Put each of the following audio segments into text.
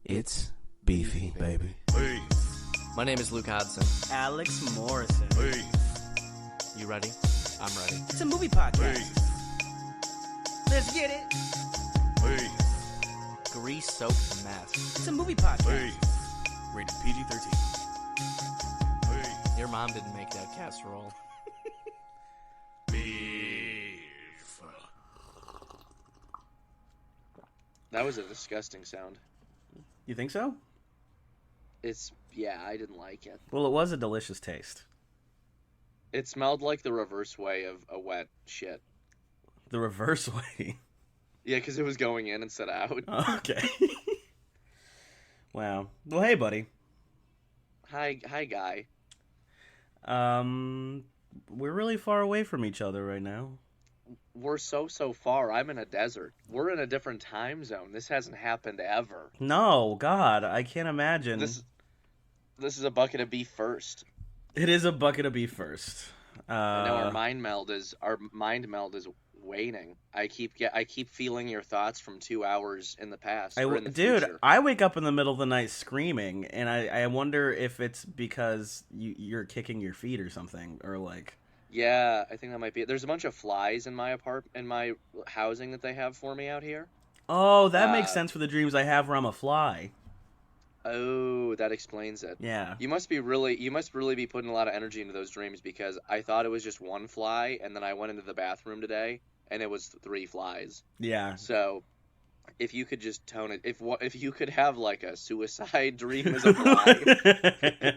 It's beefy, baby. Hey, My name is Luke Hodson. Alex Morrison. hey, You ready? I'm ready. It's a movie podcast. hey, Let's get it. hey, Grease-soaked mess. It's a movie podcast. hey. Rated PG-13. Hey, Your mom didn't make that casserole. beef. That was a disgusting sound. You think so? Yeah, I didn't like it. Well, it was a delicious taste. It smelled like the reverse way of a wet shit. The reverse way. Yeah, because it was going in instead of out. Okay. Wow. Well, hey, buddy. Hi, guy. We're really far away from each other right now. We're so far. I'm in a desert. We're in a different time zone. This hasn't happened ever. No, God, I can't imagine. This is a bucket of beef first. It is a bucket of beef first. I know our mind meld is waning. I keep feeling your thoughts from 2 hours in the past. Or in the future. I wake up in the middle of the night screaming, and I wonder if it's because you're kicking your feet or something, or like. Yeah, I think that might be it. There's a bunch of flies in my housing that they have for me out here. Oh, that makes sense for the dreams I have where I'm a fly. Oh, that explains it. Yeah. You must really be putting a lot of energy into those dreams, because I thought it was just one fly, and then I went into the bathroom today and it was 3 flies. Yeah. So, if you could just tone it, if you could have like a suicide dream as a fly.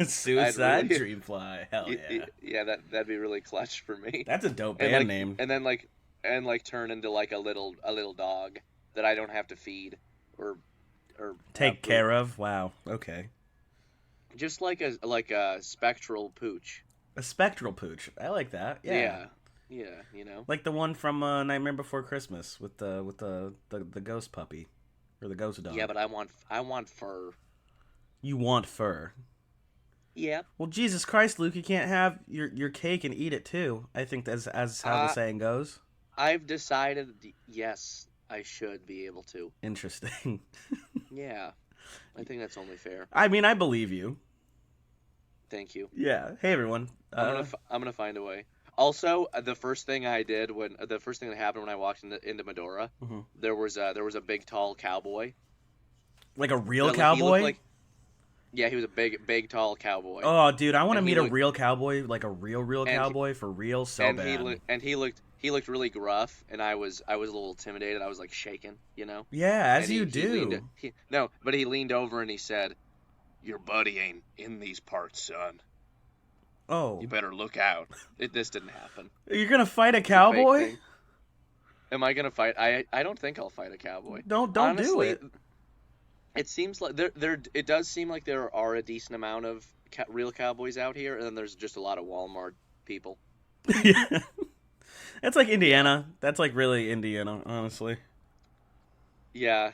Suicide dream fly. Hell yeah. Yeah, that'd be really clutch for me. That's a dope And, band like, name. And then turn into like a little dog that I don't have to feed or Take care of. Wow. Okay. Just like a spectral pooch. A spectral pooch. I like that. Yeah. Yeah, you know. Like the one from Nightmare Before Christmas with the ghost puppy or the ghost dog. Yeah, but I want fur. You want fur. Yeah. Well, Jesus Christ, Luke, you can't have your cake and eat it too. I think that's as how the saying goes. I've decided, yes, I should be able to. Interesting. Yeah. I think that's only fair. I mean, I believe you. Thank you. Yeah. Hey, everyone. I'm gonna find a way. Also, the first thing that happened when I walked into Medora, Mhm. there was a big tall cowboy. Like a real He looked cowboy? Yeah, he was a big tall cowboy. Oh, dude, I want to And he meet a looked- real cowboy, like a real cowboy for real, so and bad. he looked really gruff, and I was a little intimidated. I was like shaking, you know. Yeah, as And you he do. He leaned over and he said, "Your buddy ain't in these parts, son. Oh, You better look out." This didn't happen. you're gonna fight a It's a fake cowboy? thing. Am I gonna fight? I don't think I'll fight a cowboy. Don't Honestly, do it. It seems like it does seem like there are a decent amount of real cowboys out here, and then there's just a lot of Walmart people. Yeah. That's like Indiana. That's like really Indiana, honestly. Yeah.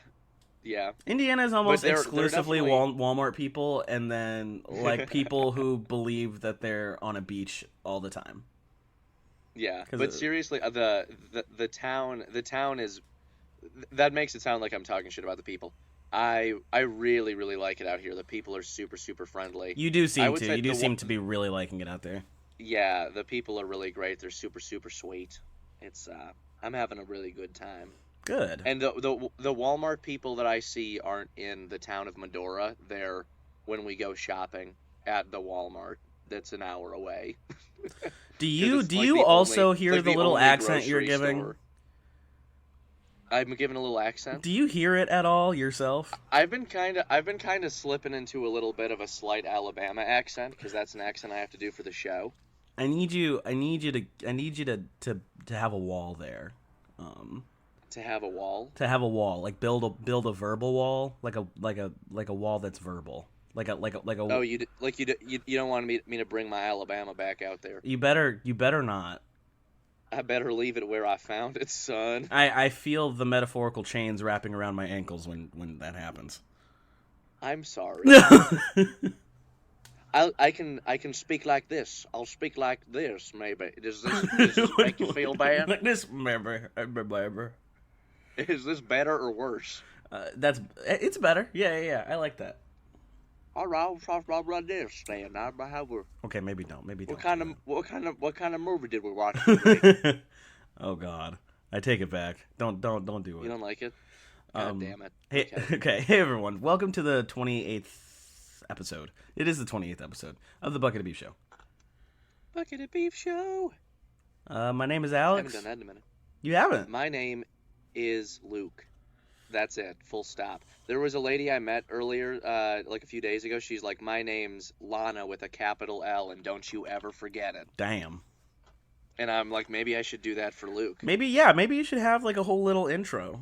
Indiana is almost they're exclusively definitely- Walmart people, and then like people who believe that they're on a beach all the time. Yeah, 'Cause but seriously, the town is, that makes it sound like I'm talking shit about the people. I really like it out here. The people are super friendly. You do I seem would to. say You do the seem one- to be really liking it out there. Yeah, the people are really great. They're super sweet. It's I'm having a really good time. Good. And the Walmart people that I see aren't in the town of Medora. They're when we go shopping at the Walmart that's an hour away. Do you it's like the also only- hear like the the little only accent you're grocery giving? store. I'm giving a little accent. Do you hear it at all yourself? I've been kind of slipping into a little bit of a slight Alabama accent, because that's an accent I have to do for the show. I need you to have a wall there. To have a wall. To have a wall, like build a verbal wall, like a wall that's verbal, like a. Oh, you don't want me to bring my Alabama back out there. You better not. I better leave it where I found it, son. I feel the metaphorical chains wrapping around my ankles when that happens. I'm sorry. I can speak like this. I'll speak like this, maybe. Does this make you feel bad? Like this, remember. Is this better or worse? It's better. Yeah. I like that. All right, we'll talk about this then. How we're, Okay, maybe don't. Maybe don't. what kind of movie did we watch today? Oh God, I take it back. Don't do You it. don't like it? God damn it. Hey, okay. Hey everyone, welcome to the 28th episode. It is the 28th episode of the Bucket of Beef Show. Bucket of Beef Show. My name is I Alex. haven't done that in a minute. You haven't? My name is Luke. That's it. Full stop. There was a lady I met earlier, like a few days ago. She's like, my name's Lana with a capital L, and don't you ever forget it. Damn. And I'm like, maybe I should do that for Luke. Maybe you should have like a whole little intro.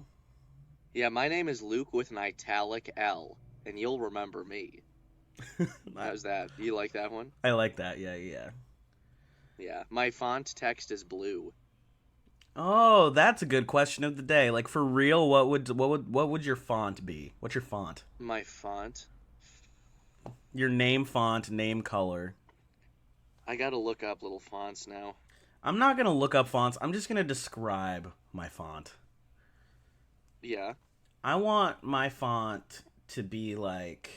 Yeah, my name is Luke with an italic L, and you'll remember me. How's that? You like that one? I like that. Yeah. Yeah. My font text is blue. Oh, that's a good question of the day. Like for real, what would your font be? What's your font? My font? Your name font, name color. I gotta look up little fonts now. I'm not gonna look up fonts. I'm just gonna describe my font. Yeah. I want my font to be like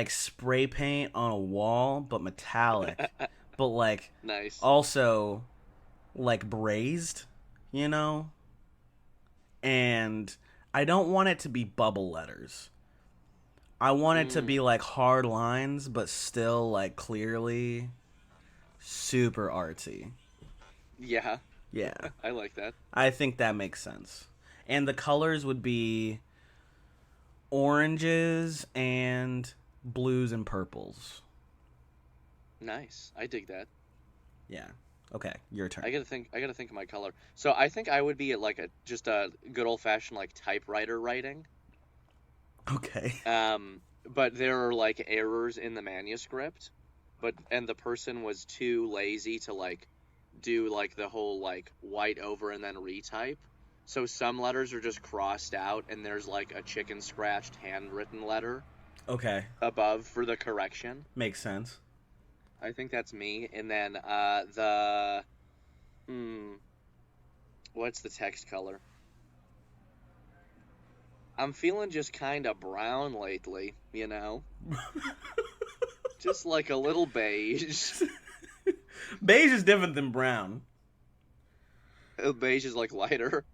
spray paint on a wall, but metallic, but like Nice. also like brazed, you know? And I don't want it to be bubble letters. I want it to be like hard lines, but still like clearly super artsy. Yeah. Yeah. I like that. I think that makes sense. And the colors would be oranges and blues and purples. Nice. I dig that. Yeah. Okay, your turn. I gotta think of my color. So I think I would be like just a good old fashioned like typewriter writing. Okay. But there are like errors in the manuscript, and the person was too lazy to like do like the whole like white over and then retype. So some letters are just crossed out, and there's like a chicken scratched handwritten letter Okay. above for the correction. Makes sense. I think that's me. And then what's the text color? I'm feeling just kind of brown lately, you know? Just like a little beige. Beige is different than brown. Beige is like lighter.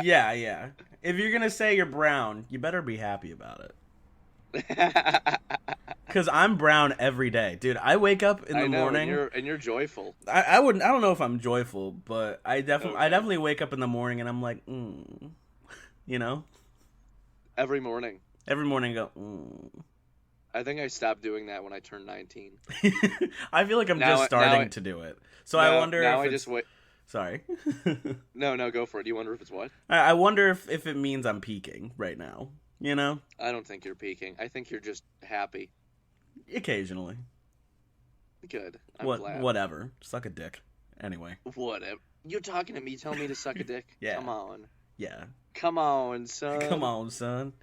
Yeah. If you're gonna say you're brown, you better be happy about it. Cause I'm brown every day, dude. I wake up in the morning, and you're joyful. I don't know if I'm joyful, but I definitely wake up in the morning and I'm like, you know. Every morning. Every morning, I go. I think I stopped doing that when I turned 19. I feel like I'm just starting to do it. So I wonder now if I it's... just wait. Sorry. No, go for it. You wonder if it's what? I wonder if it means I'm peaking right now. You know? I don't think you're peaking. I think you're just happy. Occasionally. Good. I'm glad. Whatever. Suck a dick. Anyway. Whatever. You're talking to me. Tell me to suck a dick. Yeah. Come on. Yeah. Come on, son. Come on, son.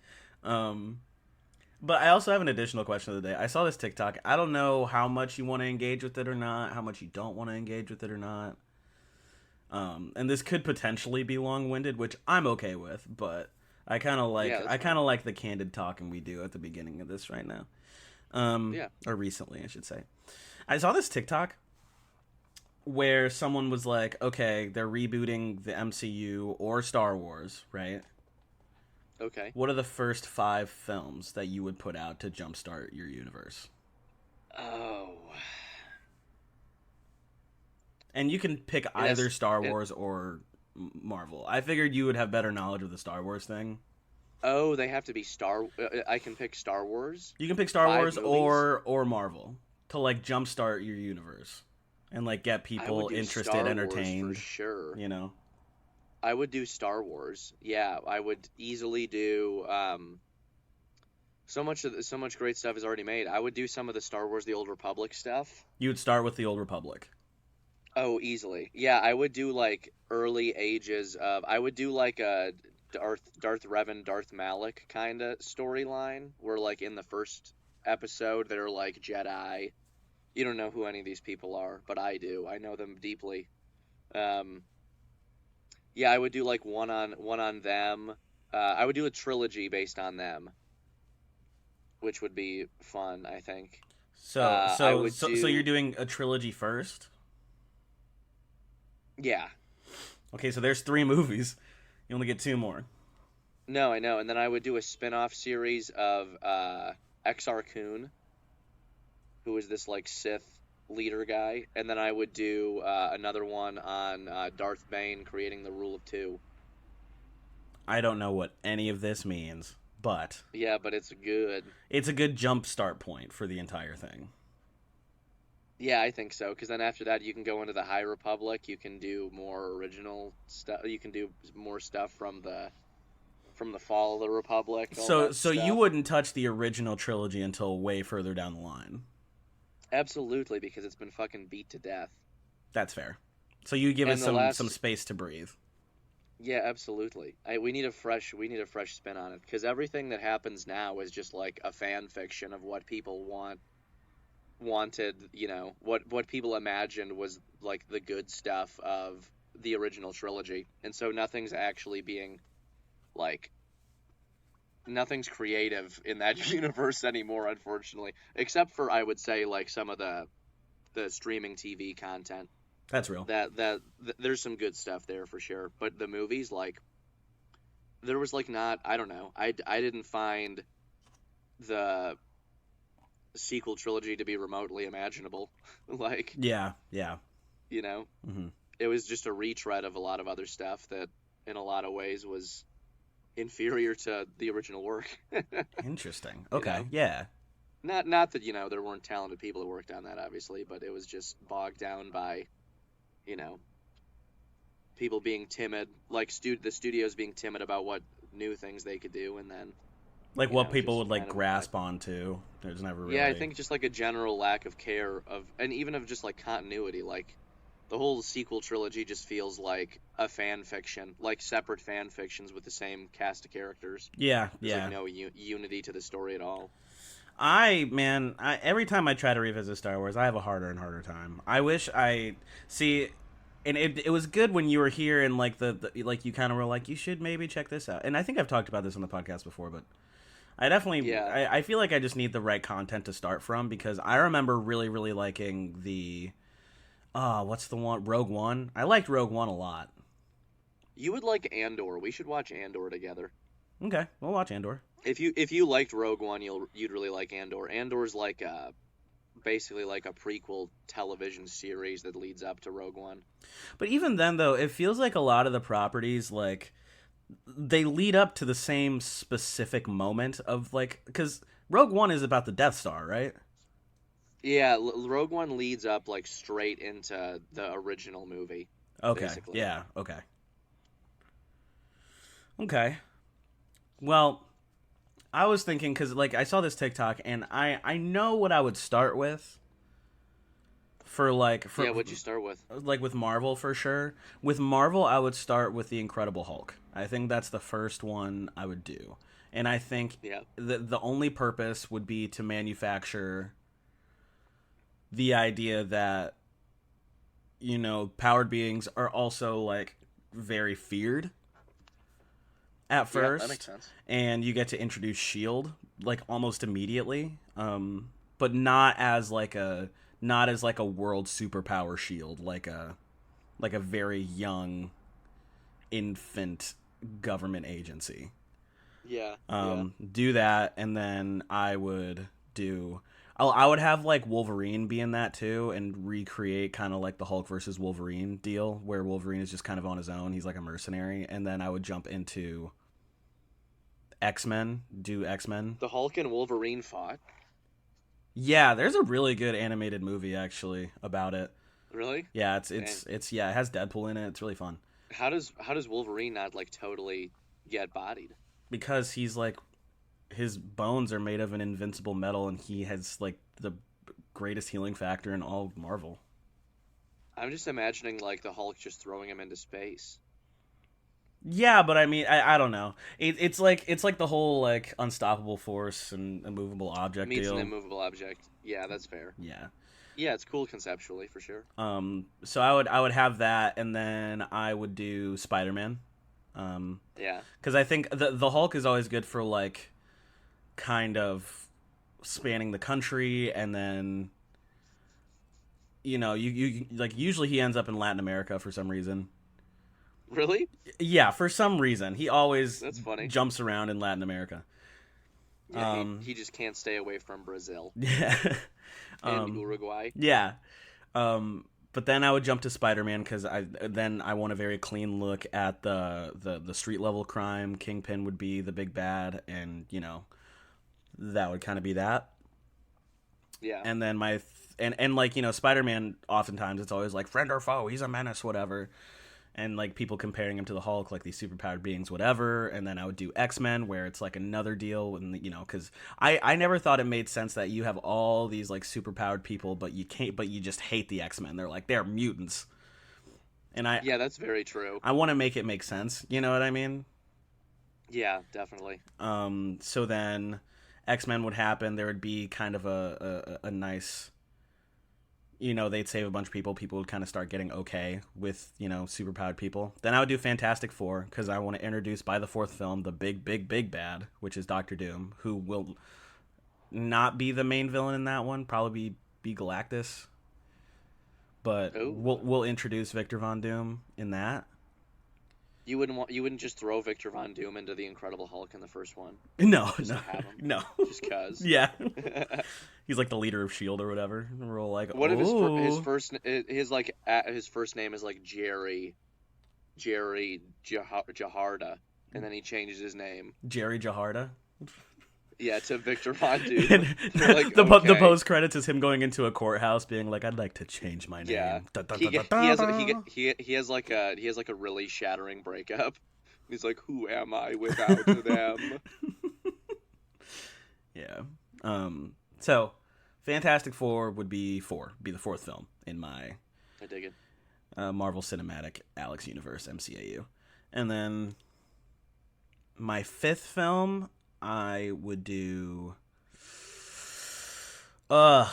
But I also have an additional question of the day. I saw this TikTok. I don't know how much you want to engage with it or not, how much you don't want to engage with it or not. And this could potentially be long-winded, which I'm okay with, but I kind of like the candid talking we do at the beginning of this right now. Or recently, I should say. I saw this TikTok where someone was like, okay, they're rebooting the MCU or Star Wars, right? Okay. What are the first 5 films that you would put out to jumpstart your universe? Oh. And you can pick either Star Wars or Marvel. I figured you would have better knowledge of the Star Wars thing. Oh, they have to be I can pick Star Wars? You can pick Star 5 Wars movies? or Marvel to like jumpstart your universe and like get people interested, Star Wars entertained. for sure. You know. I would do Star Wars. Yeah, I would easily do. So much great stuff is already made. I would do some of the Star Wars: The Old Republic stuff. You would start with the Old Republic. Oh, easily. Yeah, I would do like early ages of. I would do like a Darth Revan, Darth Malak kind of storyline, where like in the first episode they're like Jedi. You don't know who any of these people are, but I do. I know them deeply. Yeah, I would do like one on them. I would do a trilogy based on them, which would be fun, I think. So I so would so, do so you're doing a trilogy first? yeah. Okay, so there's 3 movies. You only get 2 more. No, I know. And then I would do a spin-off series of Exar Kun, who is this like Sith leader guy, and then I would do another one on Darth Bane creating the Rule of Two. I don't know what any of this means, but Yeah, but it's good. it's a good jump start point for the entire thing. Yeah, I think so. Because then after that, you can go into the High Republic. You can do more original stuff. You can do more stuff from the fall of the Republic. All So that so you stuff. wouldn't touch the original trilogy until way further down the line. Absolutely, because it's been fucking beat to death. That's fair. So you give And it the last- some space to breathe. Yeah, absolutely. We need a fresh spin on it because everything that happens now is just like a fan fiction of what people wanted. You know what people imagined was like the good stuff of the original trilogy, and so nothing's actually being like nothing's creative in that universe anymore, unfortunately, except for I would say like some of the streaming TV content. That's real. There's some good stuff there for sure, but the movies, like, there was like not, I don't know, I didn't find the sequel trilogy to be remotely imaginable. Like, Yeah. you know, hmm it was just a retread of a lot of other stuff that in a lot of ways was inferior to the original work. Interesting. Okay. know? Yeah. Not that, you know, there weren't talented people who worked on that, obviously, but it was just bogged down by, you know, people being timid, like the studios being timid about what new things they could do, and then Like you what know, people just would like kind of grasp onto. There's never really. yeah, I think just like a general lack of care of, and even of just like continuity, like the whole sequel trilogy just feels like a fan fiction, like separate fan fictions with the same cast of characters. Yeah. There's Yeah. like no unity to the story at all. Every time I try to revisit Star Wars, I have a harder and harder time. I wish I see, and it was good when you were here and like the like you kind of were like you should maybe check this out. And I think I've talked about this on the podcast before, but I definitely Yeah. I feel like I just need the right content to start from because I remember really liking the what's the one Rogue One. I liked Rogue One a lot. You would like Andor. We should watch Andor together. Okay, we'll watch Andor. If you liked Rogue One, you'd really like Andor. Andor's like basically like a prequel television series that leads up to Rogue One. But even then, though, it feels like a lot of the properties, like, they lead up to the same specific moment of, like, because Rogue One is about the Death Star, right? Yeah, Rogue One leads up like straight into the original movie. Okay. Basically. Yeah. Okay. Okay. Well, I was thinking because like I saw this TikTok and I know what I would start with. For Yeah, what'd you start with? like with Marvel for sure. With Marvel, I would start with the Incredible Hulk. I think that's the first one I would do, and I think Yeah. the only purpose would be to manufacture the idea that you know powered beings are also like very feared at first. Yeah, that makes sense. And you get to introduce Shield like almost immediately, but not as like a world superpower Shield, like a very young infant government agency. Yeah. Do that, and then I would have like Wolverine be in that too, and recreate kind of like the Hulk versus Wolverine deal, where Wolverine is just kind of on his own. He's like a mercenary, and then I would jump into X-Men. Do X-Men. The Hulk and Wolverine fought. Yeah, there's a really good animated movie actually about it. Really? Yeah, it's yeah, it has Deadpool in it. It's really fun How does Wolverine not like totally get bodied? because he's like his bones are made of an invincible metal, and he has like the greatest healing factor in all of Marvel. I'm just imagining like the Hulk just throwing him into space. Yeah, but I mean, I don't know. It's like the whole like unstoppable force and immovable object Meets deal. an immovable object. Yeah, that's fair. Yeah, Yeah, it's cool conceptually for sure. So I would have that, and then I would do Spider-Man. Yeah. Because I think the Hulk is always good for like kind of spanning the country, and then you like usually he ends up in Latin America for some reason. Really? Yeah, for some reason he always That's funny. jumps around in Latin America. Yeah, he just can't stay away from Brazil Yeah. and Uruguay. Yeah. But then I would jump to Spider-Man because I want a very clean look at the street level crime. Kingpin would be the big bad, and that would kind of be that. Yeah. And then and like Spider-Man, oftentimes it's always like friend or foe, he's a menace, whatever. And like people comparing him to the Hulk, like these superpowered beings, whatever. And then I would do X-Men, where it's like another deal, and because I never thought it made sense that you have all these like superpowered people, but you just hate the X-Men. They're like they're mutants. And yeah, that's very true. I want to make it make sense. You know what I mean? Yeah, definitely. So then X-Men would happen. There would be kind of a nice. They'd save a bunch of people. People would kind of start getting okay with, superpowered people. Then I would do Fantastic Four, because I want to introduce, by the fourth film, the big, big, big bad, which is Doctor Doom, who will not be the main villain in that one. Probably be Galactus. But we'll introduce Victor Von Doom in that. You wouldn't just throw Victor Von Doom into the Incredible Hulk in the first one. No, Just no, to have him. no. Just cause. Yeah. He's like the leader of S.H.I.E.L.D. or whatever. And we're all like, What if his "Oh." first name is like Jerry Jaharda, and then he changes his name. Jerry Jaharda? Yeah, to Victor Von Doom. And Like, the okay. post credits is him going into a courthouse being like, I'd like to change my name. Yeah. Da, da, He da, has da, da. he has like a really shattering breakup. He's like, who am I without them? Yeah. So Fantastic Four would be the fourth film in my I dig it. Marvel Cinematic Alex Universe MCAU. And then my fifth film I would do my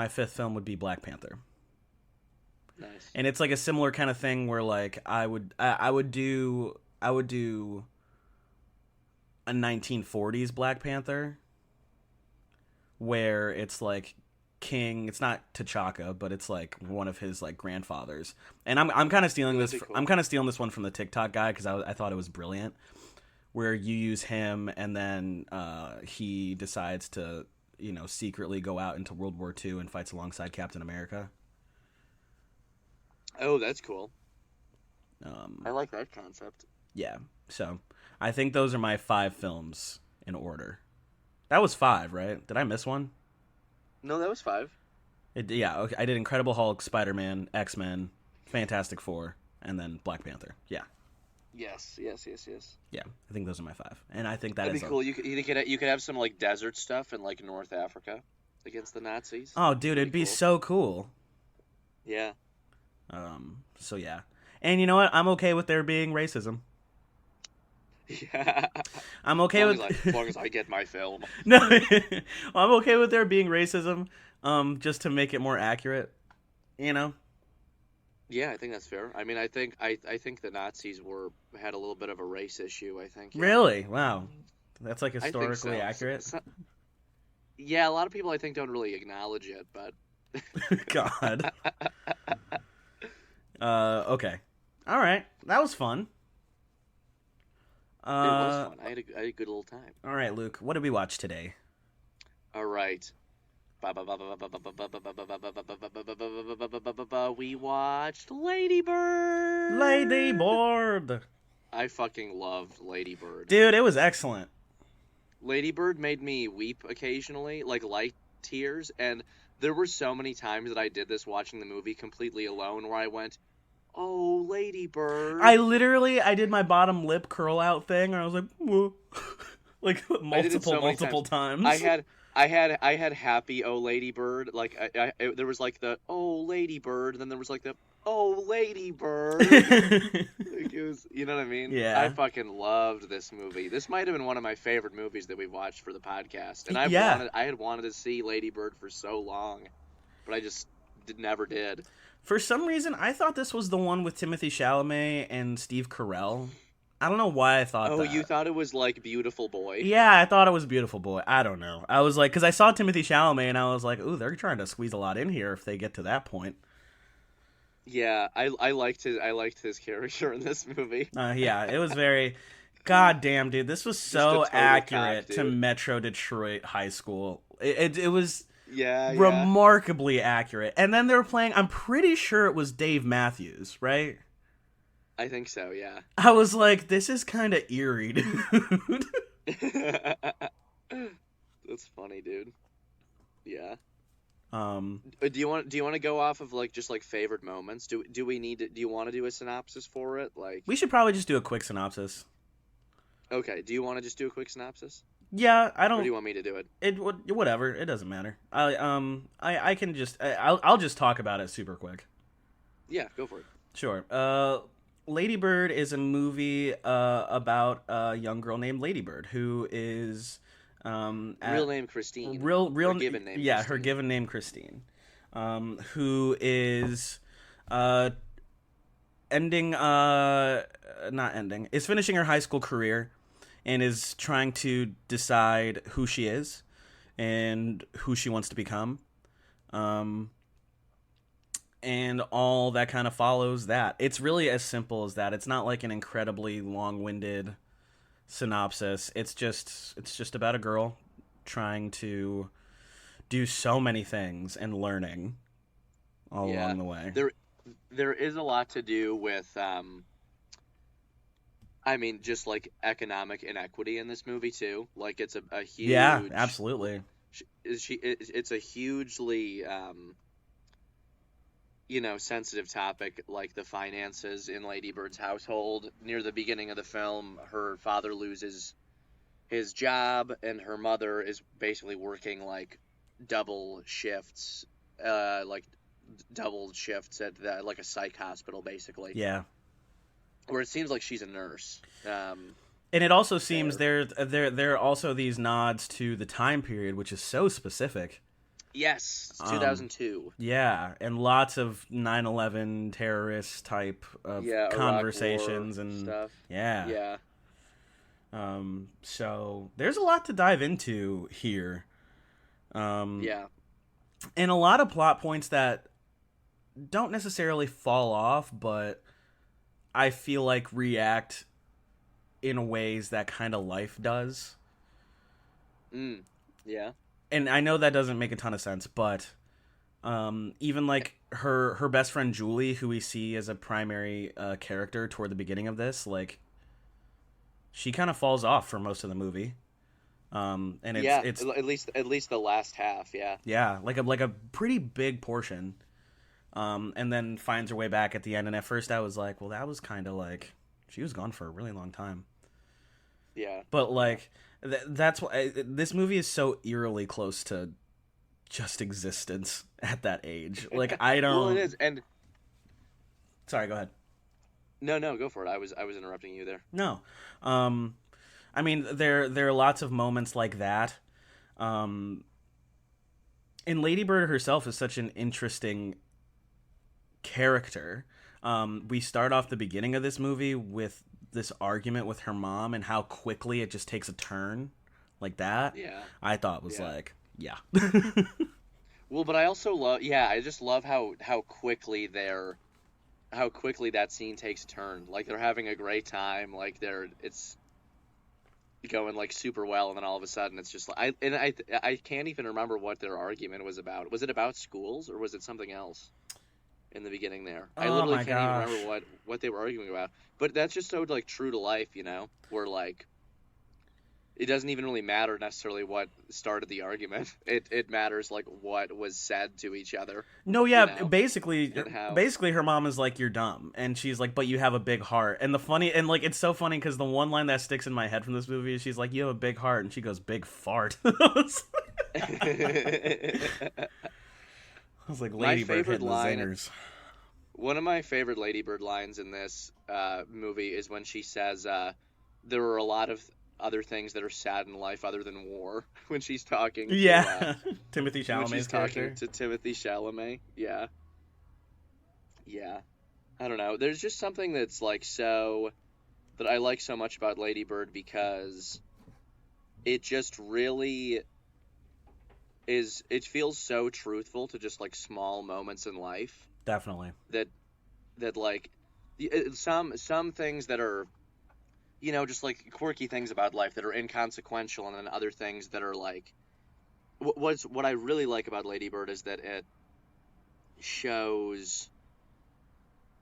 fifth film would be Black Panther. Nice. And it's like a similar kind of thing where like I would do a 1940s Black Panther where it's like King, it's not T'Chaka, but it's like one of his like grandfathers. And I'm kind of stealing this. Cool. I'm kind of stealing this one from the TikTok guy because I thought it was brilliant. Where you use him and then he decides to secretly go out into World War II and fights alongside Captain America. Oh, that's cool. I like that concept. Yeah. So I think those are my 5 films in order. That was 5, right? Did I miss one? No, that was 5. Yeah, okay. I did Incredible Hulk, Spider-Man, X-Men, Fantastic Four, and then Black Panther. Yeah. Yes. Yeah, I think those are my 5. And I think That'd be cool. You could have some like desert stuff in like North Africa against the Nazis. Oh, dude, it'd be cool. so cool. Yeah. So yeah. And you know what? I'm okay with there being racism. Yeah. I'm okay with as long as I get my film. No. I'm okay with there being racism just to make it more accurate, Yeah, I think that's fair. I mean, I think the Nazis had a little bit of a race issue, I think. Yeah. Really? Wow. That's like I think historically so. accurate. Yeah, a lot of people I think don't really acknowledge it, but God. Okay. All right. That was fun. it was fun. I had a good little time. All right, Luke. What did we watch today? All right. We watched Lady Bird. Lady Bird. I fucking loved Lady Bird. Dude, it was excellent. Lady Bird made me weep occasionally, like light tears, and there were so many times that I did this watching the movie completely alone where I went, "Oh, Lady Bird." I did my bottom lip curl out thing, and I was like, whoa. Like multiple times. I had happy "Oh, Lady Bird." Like there was like the "Oh, Lady Bird," and then there was like the oh, Lady Bird. Like, it was, you know what I mean? Yeah. I fucking loved this movie. This might have been one of my favorite movies that we've watched for the podcast. And Yeah. I had wanted to see Lady Bird for so long, but I just never did. For some reason, I thought this was the one with Timothée Chalamet and Steve Carell. I don't know why I thought that. Oh, you thought it was like Beautiful Boy? Yeah, I thought it was Beautiful Boy. I don't know. I was like, because I saw Timothée Chalamet and I was like, ooh, they're trying to squeeze a lot in here if they get to that point. Yeah, I liked his character in this movie. Yeah, it was very. God damn, dude, this was so a total accurate cock, to dude. Metro Detroit High School. It was Yeah, yeah. remarkably accurate. And then they were playing. I'm pretty sure it was Dave Matthews, right? I think so, yeah. I was like, this is kind of eerie, dude. That's funny, dude. Yeah. Um, Do you want to go off of like just like favorite moments? Do we need to, do you want to do a synopsis for it? Like, we should probably just do a quick synopsis. okay, do you want to just do a quick synopsis? Yeah, I Or do don't. you want me to do it? Whatever. It doesn't matter. I can just. I'll just talk about it super quick. Yeah, go for it. Sure. Lady Bird is a movie about a young girl named Lady Bird who is Real name Christine. real Her given name. yeah, Christine. her given name Christine, who is is finishing her high school career and is trying to decide who she is and who she wants to become. And all that kind of follows that. It's really as simple as that. It's not like an incredibly long-winded synopsis. It's just about a girl trying to do so many things and learning all along the way. There is a lot to do with I mean, just like economic inequity in this movie too. Like it's a huge. Yeah, absolutely. It's a hugely sensitive topic, like the finances in Lady Bird's household. Near the beginning of the film, her father loses his job, and her mother is basically working like double shifts at like a psych hospital, basically. Yeah. Where it seems like she's a nurse. And it also seems there are also these nods to the time period, which is so specific. Yes, 2002. Yeah, and lots of 9/11 terrorist type of conversations Iraq War and stuff. Yeah. So there's a lot to dive into here. Yeah. And a lot of plot points that don't necessarily fall off, but I feel like react in ways that kind of life does. Yeah. And I know that doesn't make a ton of sense, but even like her best friend Julie, who we see as a primary character toward the beginning of this, like she kind of falls off for most of the movie. And it's at least the last half, yeah. Yeah, like a pretty big portion. And then finds her way back at the end. And at first I was like, well, that was kind of like she was gone for a really long time. Yeah. But like that's why this movie is so eerily close to just existence at that age. Like I don't. Well, it is, and sorry, go ahead. no, go for it. I was interrupting you there. No, I mean there are lots of moments like that. And Lady Bird herself is such an interesting character. We start off the beginning of this movie with this argument with her mom and how quickly it just takes a turn like that. Yeah. I thought was like, yeah. Well, but I also I just love how quickly that scene takes a turn. Like they're having a great time, like it's going like super well, and then all of a sudden it's just like I can't even remember what their argument was about. Was it about schools or was it something else? In the beginning there. I literally can't even remember what they were arguing about. But that's just so like true to life, where like it doesn't even really matter necessarily what started the argument. It matters like what was said to each other. No, yeah, basically how... her mom is like, you're dumb, and she's like, but you have a big heart. And like it's so funny because the one line that sticks in my head from this movie is she's like, you have a big heart, and she goes, big fart. I was like, Lady Bird hitting the zingers. One of my favorite Lady Bird lines in this movie is when she says, "There are a lot of other things that are sad in life other than war." When she's talking to Yeah. Timothy when Chalamet's she's talking character. to Timothy Chalamet. Yeah, yeah. I don't know. There's just something that's like that I like so much about Lady Bird because it just really is. It feels so truthful to just like small moments in life Definitely. that like some things that are just like quirky things about life that are inconsequential, and then other things that are like what I really like about Lady Bird is that it shows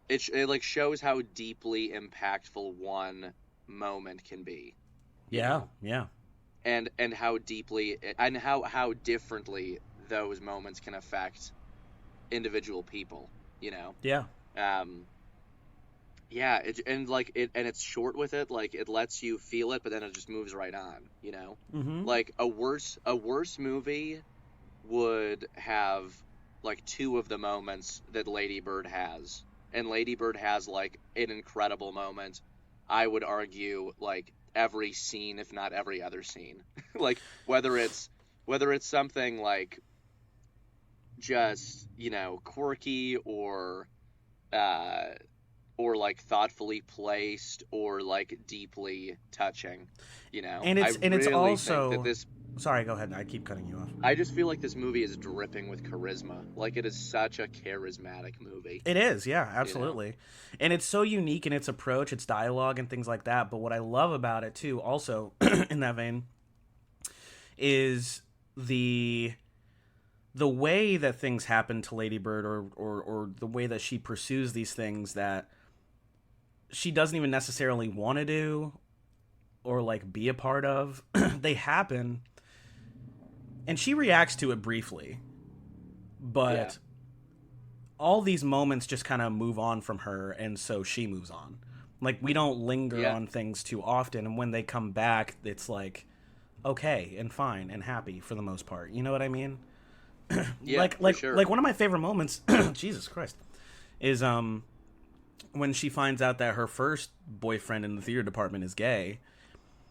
it like shows how deeply impactful one moment can be. Yeah, yeah. And how deeply and how differently those moments can affect individual people, Yeah. um yeah, and it's short with it, like it lets you feel it, but then it just moves right on. Mm-hmm. Like a worse movie would have like two of the moments that Lady Bird has, and Lady Bird has like an incredible moment. I would argue like every scene, if not every other scene. Like whether it's something like just quirky uh or like thoughtfully placed or like deeply touching. And I it's really think that also this sorry, go ahead. I keep cutting you off. I just feel like this movie is dripping with charisma. Like it is such a charismatic movie. It is, yeah, absolutely. And it's so unique in its approach, its dialogue and things like that. But what I love about it too, also in that vein, is the way that things happen to Lady Bird, or the way that she pursues these things that she doesn't even necessarily want to do or like be a part of. They happen and she reacts to it briefly, but all these moments just kind of move on from her, and so she moves on. Like we don't linger on things too often, and when they come back it's like okay and fine and happy for the most part, you know what I mean? Yeah, for sure. Like one of my favorite moments Jesus Christ, is when she finds out that her first boyfriend in the theater department is gay.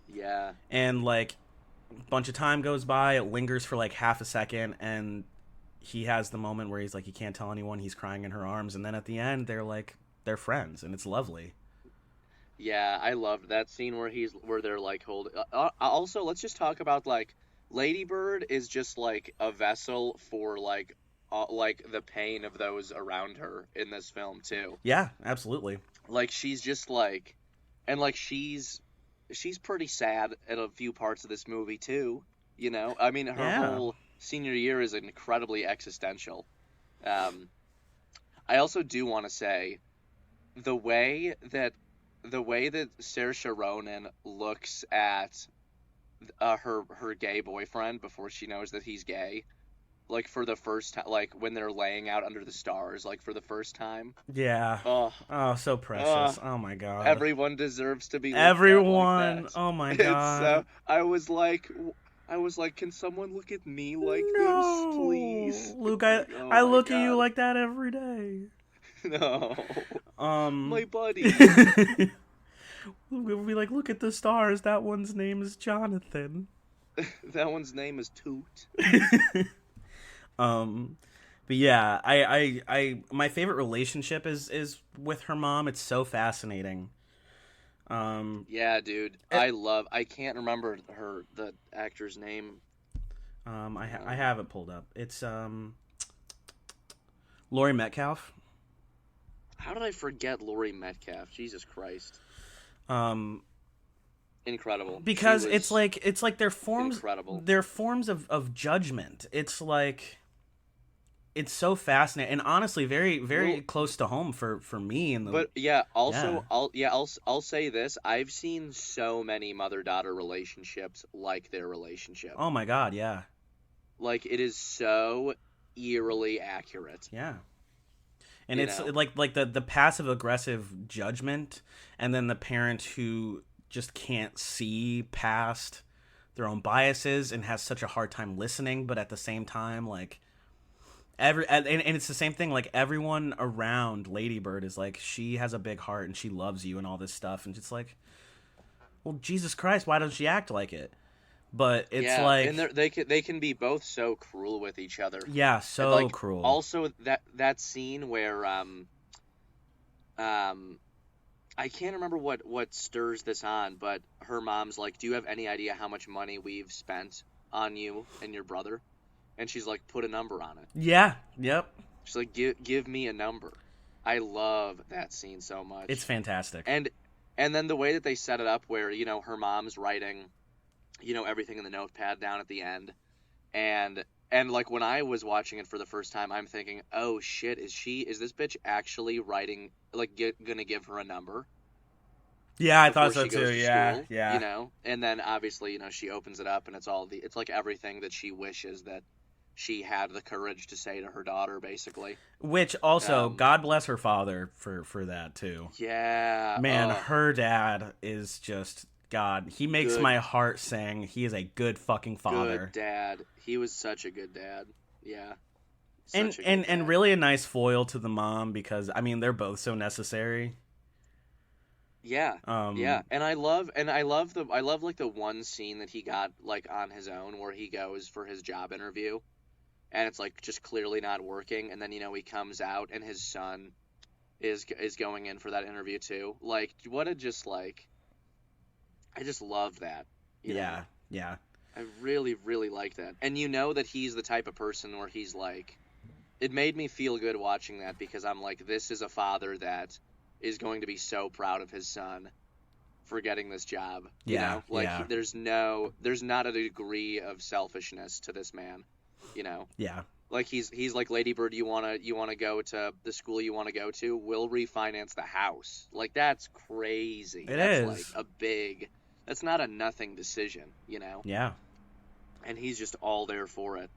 Yeah. And like a bunch of time goes by, it lingers for like half a second, and he has the moment where he's like he can't tell anyone, he's crying in her arms, and then at the end they're friends, and it's lovely. Yeah, I loved that scene where they're like also, let's just talk about like Lady Bird is just like a vessel for like the pain of those around her in this film too. Yeah, absolutely. Like she's just like, and like she's pretty sad at a few parts of this movie too. I mean, her whole senior year is incredibly existential. I also do want to say the way that Saoirse Ronan looks at her gay boyfriend before she knows that he's gay, like for the first time, like when they're laying out under the stars, like for the first time. Yeah. Oh, so precious. Oh my god. Everyone deserves to be everyone. Like that. Oh my god. I was like, can someone look at me like this, please? Luke, I look at you like that every day. No. My buddy. We'll be like, look at the stars. That one's name is Jonathan. That one's name is Toot. But yeah, I my favorite relationship is with her mom. It's so fascinating. Yeah, dude. I can't remember the actor's name. I have it pulled up. It's Laurie Metcalf. How did I forget Laurie Metcalf? Jesus Christ. Incredible. Because it's like their forms incredible. Their forms of judgment. It's like it's so fascinating and honestly very close to home for me in the But yeah, also I'll say this, I've seen so many mother-daughter relationships like their relationship. Oh my god, yeah. Like it is so eerily accurate. Yeah. And it's like the passive aggressive judgment, and then the parent who just can't see past their own biases and has such a hard time listening, but at the same time like and it's the same thing. Like, everyone around Lady Bird is like, she has a big heart and she loves you and all this stuff, and it's like, well, Jesus Christ, why doesn't she act like it? But it's like, and they can be both so cruel with each other. yeah, And, so like, cruel. Also, that scene where I can't remember what stirs this on, but her mom's like, "Do you have any idea how much money we've spent on you and your brother?" And she's like, "Put a number on it." Yeah, yep. She's like, "Give me a number." I love that scene so much. It's fantastic. And then the way that they set it up, where her mom's writing, everything in the notepad down at the end, and like when I was watching it for the first time, I'm thinking, oh shit, is this bitch actually writing, like, gonna give her a number? Yeah, I before thought so she goes too. to Yeah, school, yeah. And then obviously, she opens it up and it's like everything that she wishes that she had the courage to say to her daughter, basically. Which also, Um, God bless her father for that too. Yeah. Man, oh, her dad is just God. He makes Good. my heart sing. He is a good fucking father. Good dad. He was such a good dad. Yeah. And Such a good dad. really a nice foil to the mom, because I mean, they're both so necessary. Yeah. Um, Yeah, and I love like the one scene that he got, like, on his own, where he goes for his job interview, and it's like just clearly not working, and then he comes out and his son is going in for that interview too. Like, what a just like, I just love that. you know? Yeah, yeah. I really, really like that. And that he's the type of person where he's like, it made me feel good watching that, because I'm like, this is a father that is going to be so proud of his son for getting this job. Yeah, Like, yeah. there's not a degree of selfishness to this man, Yeah. Like, he's like, Lady Bird, you wanna go to the school you want to go to? We'll refinance the house. Like, that's crazy. That's is. like that's not a nothing decision, Yeah. And he's just all there for it,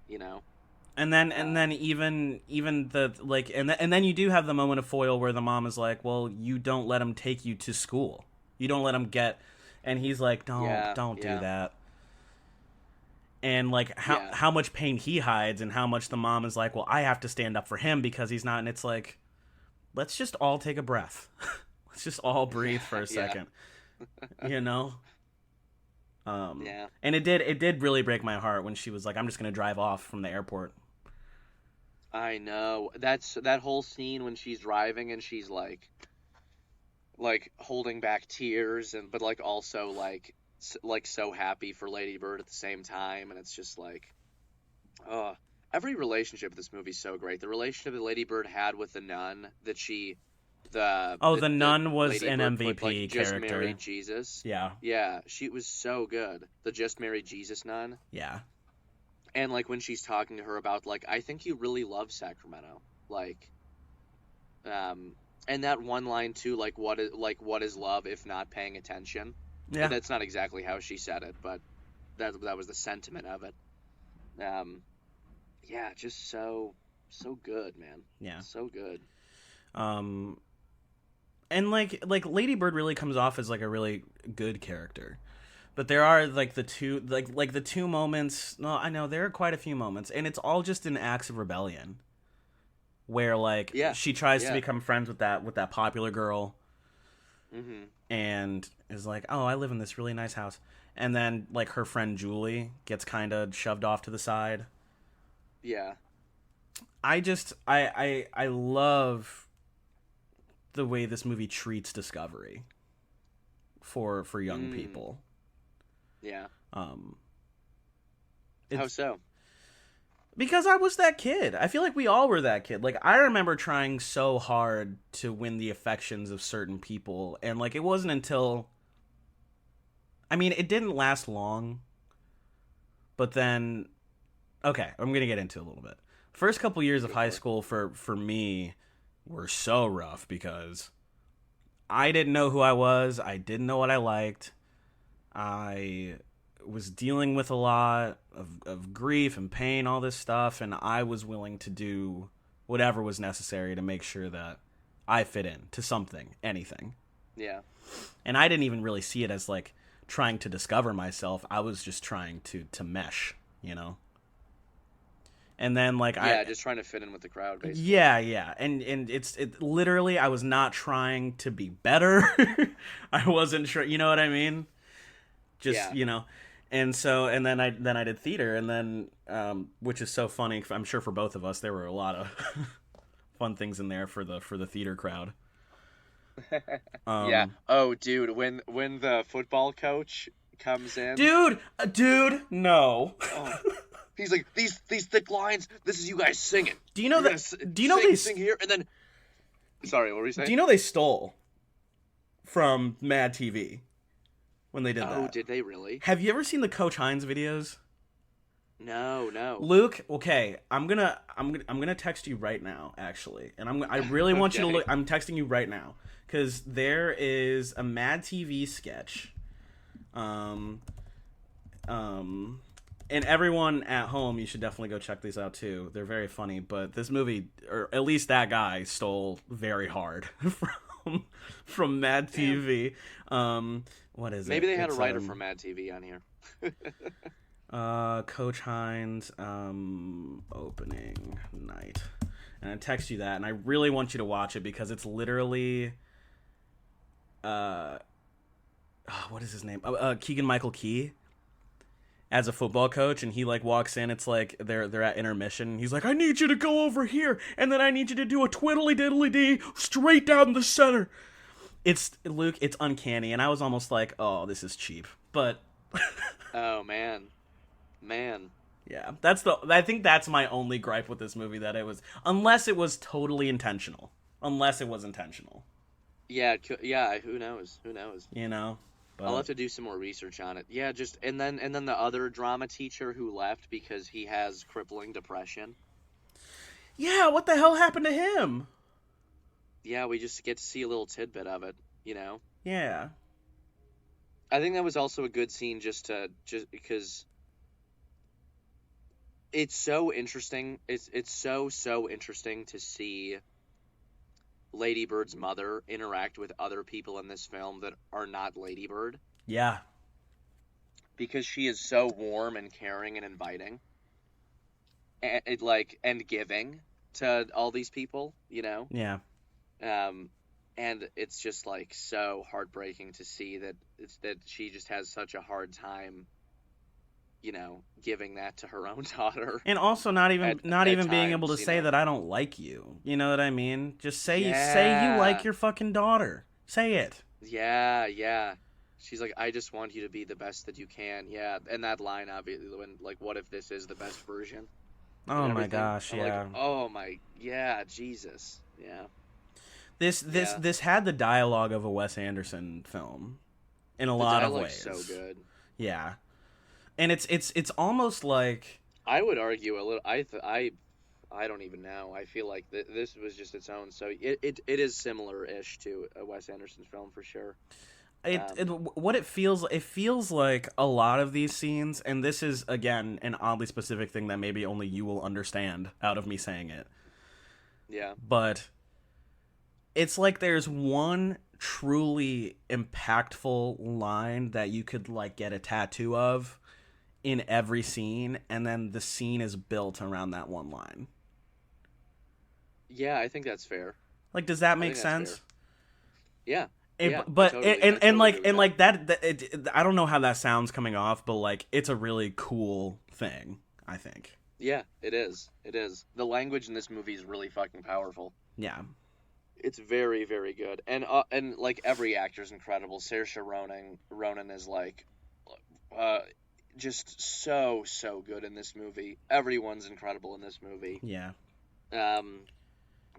And then even the like and then you do have the moment of foil where the mom is like, "Well, you don't let him take you to school. You don't let him get," and he's like, "Don't do Yeah. that." And like how much pain he hides, and how much the mom is like, "Well, I have to stand up for him because he's not." And it's like, let's just all take a breath. Let's just all breathe for a second. Yeah. And it did really break my heart when she was like, "I'm just gonna drive off from the airport." I know. That whole scene when she's driving and she's like holding back tears, but like also like so happy for Lady Bird at the same time, and it's just like, every relationship in this movie is so great. The relationship that Lady Bird had with the nun that the nun was Lady an Bird MVP put, like, just character. married Jesus. Yeah. Yeah, she was so good. The just married Jesus nun. Yeah. And, like, when she's talking to her about, like, I think you really love Sacramento. Like, and that one line, too, like, what is love if not paying attention? Yeah. That's not exactly how she said it, but that was the sentiment of it. Yeah, just so good, man. Yeah. So good. And like Lady Bird really comes off as like a really good character. But there are like the two moments. No, I know there are quite a few moments, and it's all just in acts of rebellion, where like she tries to become friends with that popular girl, and is like, "Oh, I live in this really nice house," and then like her friend Julie gets kind of shoved off to the side. Yeah. I love the way this movie treats discovery for young people. Yeah. How It's- so? Because I was that kid. I feel like we all were that kid. Like, I remember trying so hard to win the affections of certain people, and like it wasn't until, I mean, it didn't last long. But then, okay, I'm gonna get into it a little bit. First couple years of high school for me were so rough, because I didn't know who I was. I didn't know what I liked. I was dealing with a lot of grief and pain, all this stuff, and I was willing to do whatever was necessary to make sure that I fit in to something, anything. Yeah. And I didn't even really see it as like trying to discover myself. I was just trying to mesh, And then like Yeah, just trying to fit in with the crowd, basically. yeah, and it literally I was not trying to be better. I wasn't sure, you know what I mean? Just Yeah. and so and then I did theater, and then which is so funny. I'm sure for both of us there were a lot of fun things in there for the theater crowd. Yeah. Oh, dude, when the football coach comes in, dude, no. oh, he's like, these thick lines. This is you guys singing. Do you know You're that? gonna Do you know sing, they? sing here and then? Sorry, what were you saying? Do you know they stole from Mad TV when they did that? Oh, did they really? Have you ever seen the Coach Hines videos? No. Luke, okay, I'm gonna text you right now, actually, and I really want you to Okay. look. I'm texting you right now because there is a Mad TV sketch, and everyone at home, you should definitely go check these out too. They're very funny, but this movie, or at least that guy, stole very hard from Mad TV. What is it? Maybe they had a It's, writer from Mad TV on here. Coach Hines opening night, and I text you that, and I really want you to watch it because it's literally what is his name? Keegan Michael Key as a football coach, and he like walks in. It's like they're at intermission. And he's like, "I need you to go over here, and then I need you to do a twiddly diddly dee straight down the center." It's Luke. It's uncanny, and I was almost like, "Oh, this is cheap," but. Oh man. Yeah, I think that's my only gripe with this movie, that it was, unless it was totally intentional. Unless it was intentional. Yeah. Who knows? But I'll have to do some more research on it. Yeah, and then the other drama teacher who left because he has crippling depression. yeah, what the hell happened to him? Yeah, we just get to see a little tidbit of it, Yeah. I think that was also a good scene just because it's so interesting. It's so interesting to see Lady Bird's mother interact with other people in this film that are not Lady Bird, Yeah. because she is so warm and caring and inviting, and giving to all these people, Yeah. and it's just like so heartbreaking to see that she just has such a hard time, giving that to her own daughter. And also not even being times, able to say that I don't like you. You know what I mean? Just say you like your fucking daughter. Say it. Yeah. She's like, I just want you to be the best that you can. Yeah, and that line, obviously, when like, what if this is the best version? Oh and my everything. gosh, I'm yeah. Like, oh my, yeah, Jesus, yeah. This had the dialogue of a Wes Anderson film in a lot of ways. The dialogue's so good. Yeah. And it's almost like, I would argue a little. I don't even know. I feel like this was just its own. So it is similar-ish to a Wes Anderson film for sure. It feels like a lot of these scenes, and this is again an oddly specific thing that maybe only you will understand out of me saying it. Yeah. But it's like there's one truly impactful line that you could like get a tattoo of in every scene, and then the scene is built around that one line. Yeah, I think that's fair. Like, does that I make think that's sense? fair. Yeah. But I and totally like agree and with like that I don't know how that sounds coming off, but like it's a really cool thing, I think. Yeah, it is. It is. The language in this movie is really fucking powerful. Yeah. It's very, very good, and like every actor's incredible. Saoirse Ronan is like, just so good in this movie. Everyone's incredible in this movie. Yeah.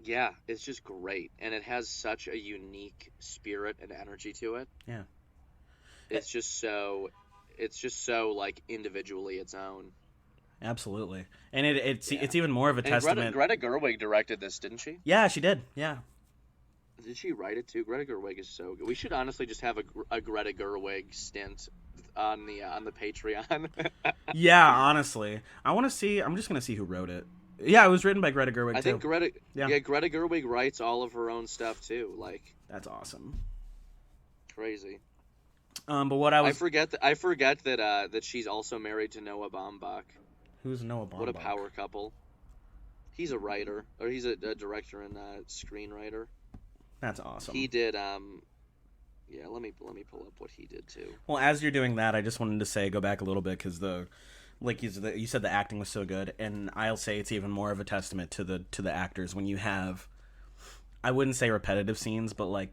Yeah, it's just great, and it has such a unique spirit and energy to it. Yeah. It's just so like individually its own. Absolutely. And it's even more of a And testament. Greta Gerwig directed this, didn't she? Yeah, she did. Yeah. Did she write it too? Greta Gerwig is so good. We should honestly just have a Greta Gerwig stint on the Patreon. Yeah, honestly. I'm just going to see who wrote it. Yeah, it was written by Greta Gerwig, I too. think Greta Gerwig writes all of her own stuff too. Like, that's awesome. crazy. But what I forget that she's also married to Noah Baumbach. Who's Noah Baumbach? What a power couple. He's a writer, or he's a director and screenwriter. That's awesome. He did. Yeah, let me pull up what he did too. Well, as you're doing that, I just wanted to say, go back a little bit, because you said the acting was so good, and I'll say it's even more of a testament to the actors when you have, I wouldn't say repetitive scenes, but like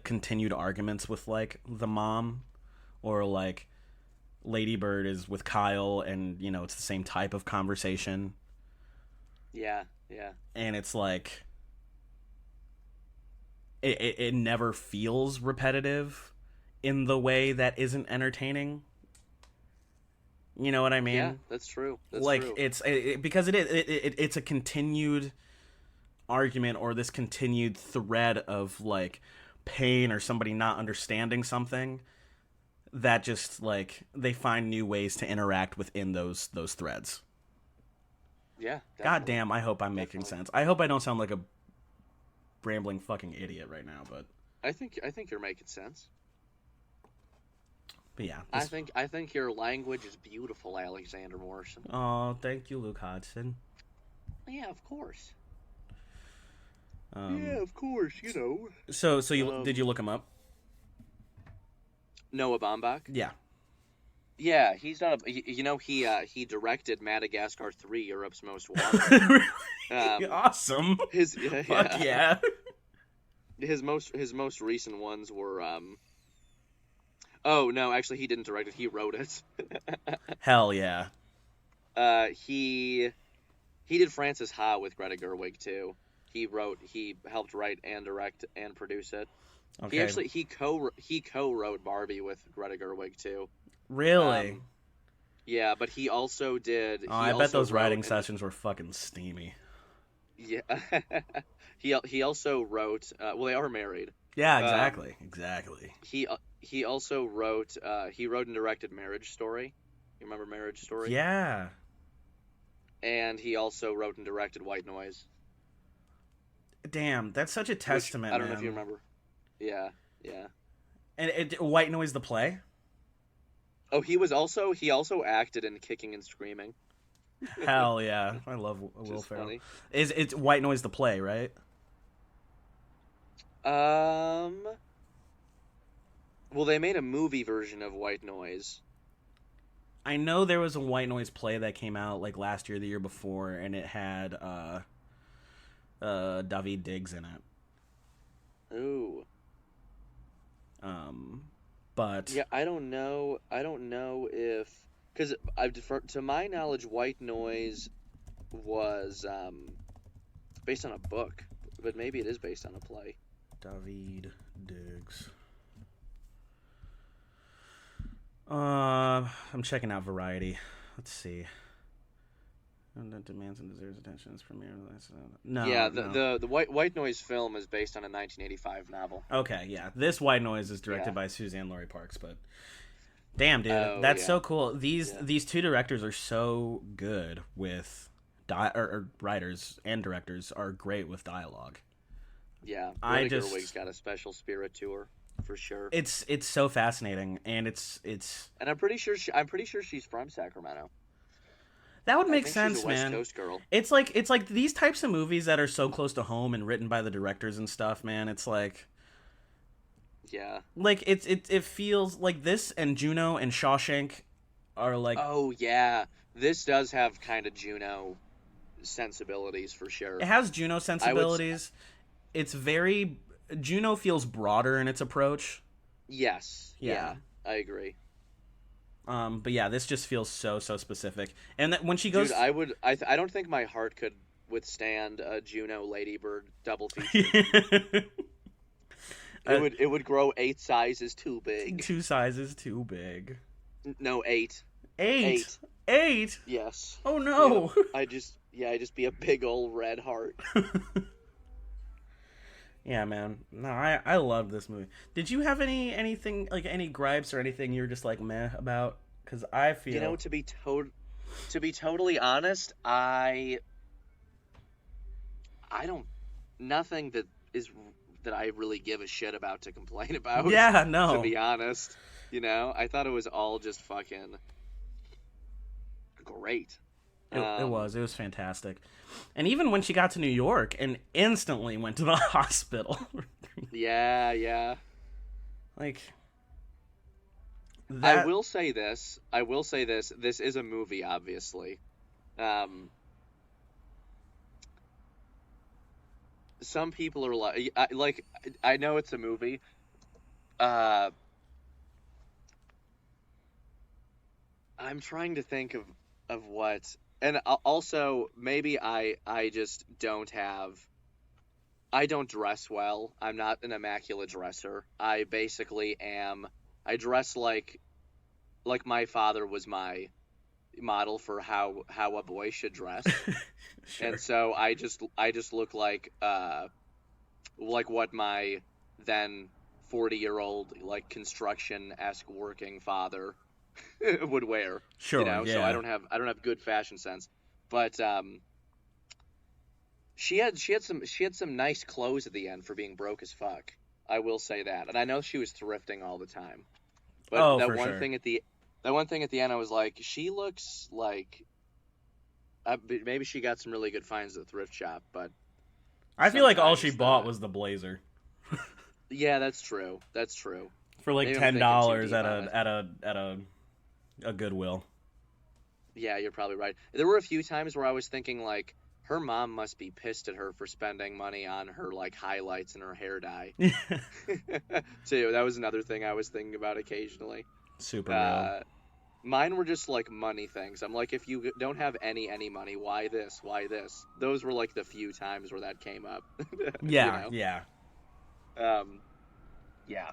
continued arguments with like the mom, or like Lady Bird is with Kyle, and you know it's the same type of conversation. Yeah. And it's like it never feels repetitive in the way that isn't entertaining. You know what I mean? Yeah, that's true. That's like true. it's because it's a continued argument, or this continued thread of like pain or somebody not understanding something, that just like they find new ways to interact within those threads. Yeah. God damn, I hope I'm making sense. I hope I don't sound like a rambling fucking idiot right now, but I think you're making sense. but yeah. I think your language is beautiful, Alexander Morrison. Oh, thank you, Luke Hodgson. Yeah, of course. Yeah, of course. You know. So you did you look him up? Noah Baumbach. Yeah. Yeah, he's not a. He directed Madagascar 3, Europe's Most Wanted. Awesome. Fuck yeah. His most recent ones were Oh no, actually he didn't direct it. He wrote it. Hell yeah. He did Frances Ha with Greta Gerwig too. He helped write and direct and produce it. Okay. He co-wrote Barbie with Greta Gerwig too. Really? Yeah, but he also did. I bet those writing sessions were fucking steamy. Yeah. he also wrote. Well, they are married. Yeah, exactly. He also wrote. He wrote and directed Marriage Story. You remember Marriage Story? Yeah. And he also wrote and directed White Noise. Damn, that's such a testament. I don't know if you remember. Yeah. And White Noise the play? Oh, he also acted in Kicking and Screaming. Hell yeah, I love Will Ferrell. Funny. It's White Noise the play, right? Well, they made a movie version of White Noise. I know there was a White Noise play that came out like last year, the year before, and it had David Diggs in it. Ooh. But yeah, I don't know if, because to my knowledge, White Noise was based on a book, but maybe it is based on a play. David Diggs. I'm checking out Variety. Let's see. That demands and deserves attention. It's premiere. No. Yeah, no. the White Noise film is based on a 1985 novel. Okay, yeah. This White Noise is directed by Suzanne Laurie Parks, but damn, dude, that's so cool. These two directors are so good with or writers and directors are great with dialogue. Yeah, Greta Gerwig's got a special spirit to her, for sure. It's so fascinating, and it's. And I'm pretty sure she's from Sacramento. That would make she's sense, a West man. Coast girl. It's like these types of movies that are so close to home and written by the directors and stuff, man. It's like, yeah, like it feels like this and Juno and Shawshank are like. Oh yeah, this does have kind of Juno sensibilities for sure. It has Juno sensibilities. It's very Juno feels broader in its approach. Yes. Yeah, I agree. But yeah, this just feels so specific. And that when she goes, dude, I don't think my heart could withstand a Juno Ladybird double feature. It would grow 8 sizes too big. 2 sizes too big. No, 8. 8. 8. Yes. Oh no. I just be a big old red heart. Yeah, man. No, I love this movie. Did you have anything like any gripes or anything you were just like meh about? Because I feel to be totally honest, I don't nothing that I really give a shit about to complain about. Yeah, no. To be honest, I thought it was all just fucking great. It was fantastic. And even when she got to New York and instantly went to the hospital. Yeah. Like I will say this. This is a movie, obviously. Some people are like, I know it's a movie. I'm trying to think of what, and also maybe I just I don't dress well. I'm not an immaculate dresser. I basically am. I dress like my father was my model for how a boy should dress. Sure. And so I just look like what my then 40-year-old like construction-esque working father would wear. Sure, You know, yeah. so I don't have good fashion sense. But she had some nice clothes at the end for being broke as fuck. I will say that. And I know she was thrifting all the time. But that one thing at the end, I was like, she looks like maybe she got some really good finds at the thrift shop, but I feel like all she sometimes bought was the blazer yeah, that's true. for like Maybe I'm thinking too $10 deep at a Goodwill. Yeah, you're probably right. There were a few times where I was thinking like her mom must be pissed at her for spending money on her like highlights and her hair dye. Too. That was another thing I was thinking about occasionally. Super real. Mine were just like money things. I'm like, if you don't have any money, why this? Why this? Those were like the few times where that came up. Yeah, you know? yeah. Yeah.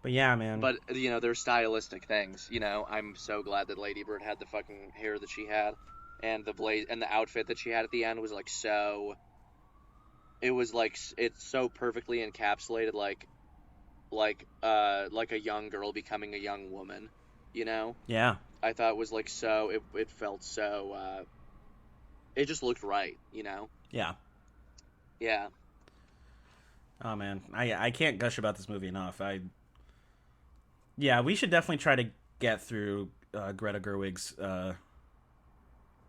But yeah, man. But you know, they're stylistic things. You know, I'm so glad that Lady Bird had the fucking hair that she had, and the blaze and the outfit that she had at the end was like so. It was like it's so perfectly encapsulated, like a young girl becoming a young woman. You know. Yeah. I thought it was like so. It felt so. It just looked right. You know. Yeah. Yeah. Oh man, I can't gush about this movie enough. Yeah, we should definitely try to get through Greta Gerwig's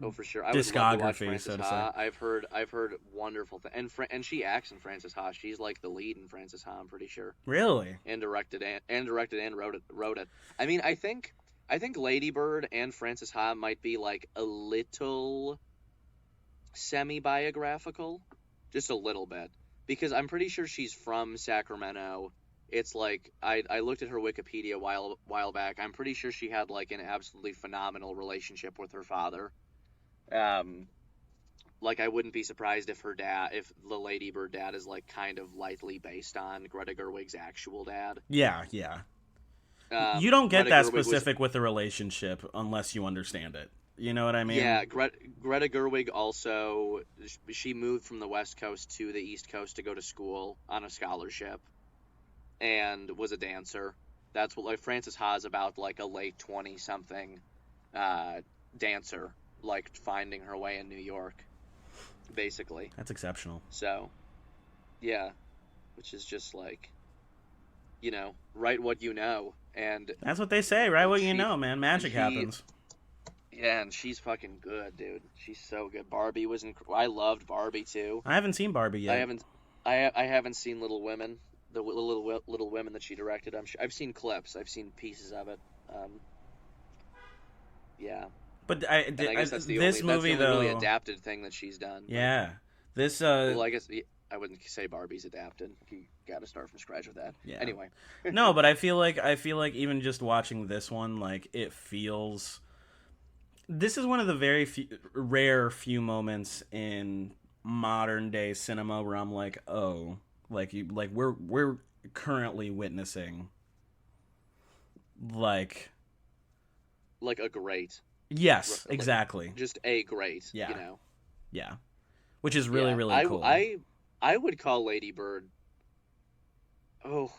Oh, for sure. I would love to watch discography, Frances so to Ha. say. I've heard wonderful things, and she acts in Frances Ha. She's like the lead in Frances Ha. I'm pretty sure. Really? And directed and wrote it. I mean, I think Lady Bird and Frances Ha might be like a little semi-biographical, just a little bit, because I'm pretty sure she's from Sacramento. It's like I looked at her Wikipedia a while back. I'm pretty sure she had like an absolutely phenomenal relationship with her father. Like I wouldn't be surprised if if the Lady Bird dad is like kind of lightly based on Greta Gerwig's actual dad. Yeah, yeah. You don't get Greta that Gerwig specific with the relationship unless you understand it. You know what I mean? Yeah, Greta Gerwig also, she moved from the West Coast to the East Coast to go to school on a scholarship, and was a dancer. That's what like Frances Ha is about, like a late 20-something dancer, like finding her way in New York, basically. That's exceptional. So, yeah, which is just like, you know, write what you know, and That's what they say, right? What you know, man. Magic happens. yeah, and she's fucking good, dude. She's so good. Barbie was I loved Barbie too. I haven't seen Barbie yet. I haven't seen Little Women, the Little Women that she directed. I'm sure I've seen clips. I've seen pieces of it. Yeah. But I guess that's the this only, movie that's the only though. really adapted thing that she's done. Yeah. This Well, I guess I wouldn't say Barbie's adapted. You got to start from scratch with that. Yeah. Anyway. No, but I feel like even just watching this one, like it feels. This is one of the very rare few moments in modern day cinema where I'm like, oh, we're currently witnessing like a great. yes, like, exactly. Just a great. Yeah. You know. Yeah. Which is really, Yeah, really cool. I would call Lady Bird. Oh,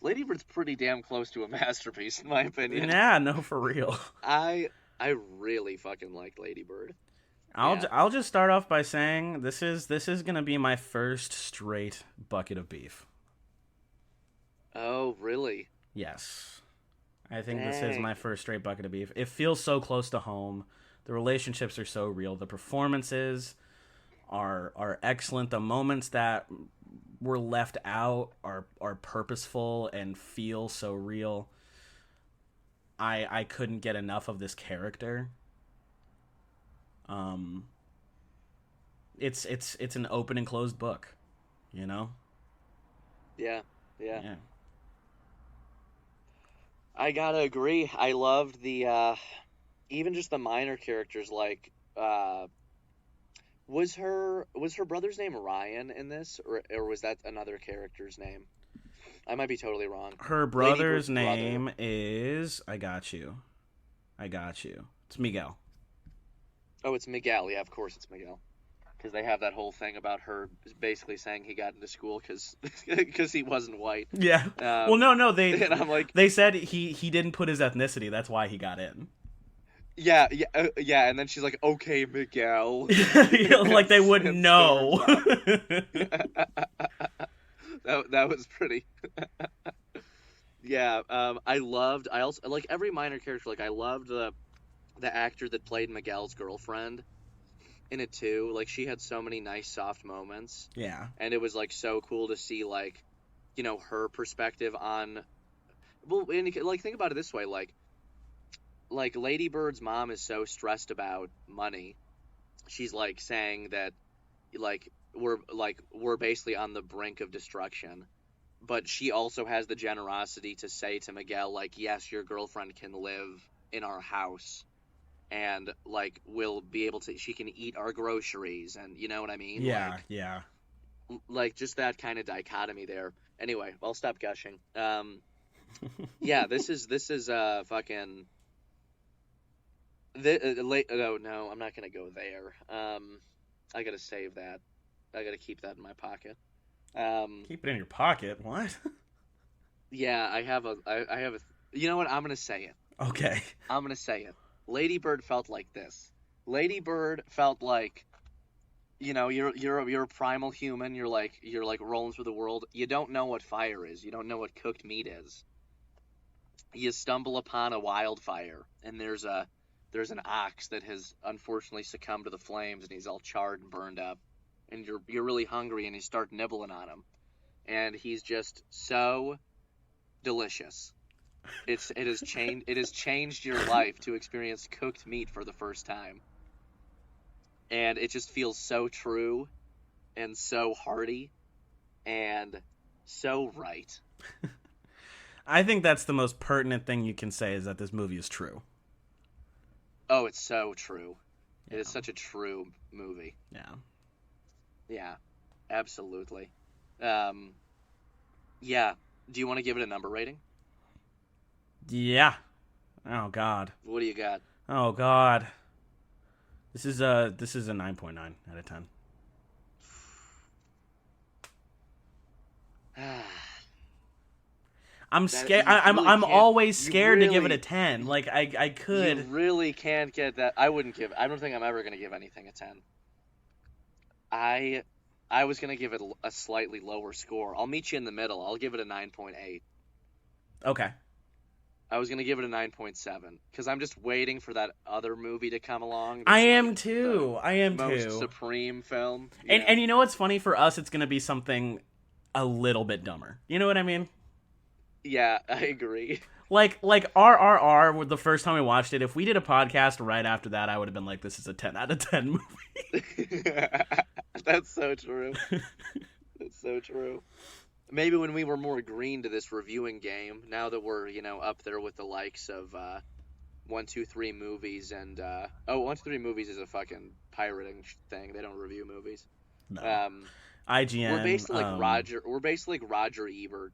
Lady Bird's pretty damn close to a masterpiece in my opinion. Yeah, no, for real. I really fucking liked Lady Bird. I'll just start off by saying this is gonna be my first straight bucket of beef. Oh, really? Yes, I think this is Dang. my first straight bucket of beef. It feels so close to home. The relationships are so real. The performances are excellent. The moments that were left out are purposeful and feel so real. I couldn't get enough of this character. It's an open and closed book, you know? Yeah. Yeah. I gotta agree. I loved the even just the minor characters. Like, was her brother's name Ryan in this, or was that another character's name? I might be totally wrong. Her Lady brother's Bird's brother. name is I got you. It's Miguel. Oh, it's Miguel. Yeah, of course it's Miguel. Because they have that whole thing about her basically saying he got into school because he wasn't white. Yeah. Well, no. And I'm like, They said he didn't put his ethnicity. That's why he got in. yeah. And then she's like, okay, Miguel. Like they wouldn't And know. that was pretty. Yeah. I also like every minor character. Like I loved the actor that played Miguel's girlfriend in it too. Like she had so many nice soft moments. Yeah. And it was like so cool to see like, you know, her perspective on. Well, and like think about it this way, like Lady Bird's mom is so stressed about money. She's like saying that we're basically on the brink of destruction. But she also has the generosity to say to Miguel, like, yes, your girlfriend can live in our house and like we'll be able to, she can eat our groceries, and you know what I mean? Yeah, yeah. Like just that kind of dichotomy there. Anyway, I'll stop gushing. Yeah, this is fucking no, I'm not gonna go there. I gotta save that. I gotta keep that in my pocket. Keep it in your pocket. What? Yeah, I have a. You know what? I'm gonna say it. Okay. I'm gonna say it. Lady Bird felt like this. Lady Bird felt like, you know, you're a primal human. You're like rolling through the world. You don't know what fire is. You don't know what cooked meat is. You stumble upon a wildfire, and there's an ox that has unfortunately succumbed to the flames, and he's all charred and burned up. And you're really hungry, and you start nibbling on him, and he's just so delicious. It has changed your life to experience cooked meat for the first time, and it just feels so true, and so hearty, and so right. I think that's the most pertinent thing you can say is that this movie is true. Oh, it's so true. Yeah. It is such a true movie. Yeah. Yeah, absolutely. Yeah. Do you want to give it a number rating? Yeah. Oh God. What do you got? Oh God. This is a 9.9 out of 10. I'm scared. I'm always scared to give it a 10. Like I could. You really can't get that. I don't think I'm ever gonna give anything a 10. I was gonna give it a slightly lower score. I'll meet you in the middle. I'll give it a 9.8. Okay. I was gonna give it a 9.7 because I'm just waiting for that other movie to come along. I am too. Most supreme film. And you know what's funny for us? It's gonna be something a little bit dumber. You know what I mean? Yeah, I agree. Like RRR, the first time we watched it, if we did a podcast right after that, I would have been like, this is a 10 out of 10 movie. That's so true. That's so true. Maybe when we were more green to this reviewing game, now that we're, up there with the likes of 123 Movies and 123 Movies is a fucking pirating thing. They don't review movies. No. IGN. We're basically like Roger. We're basically like Roger Ebert,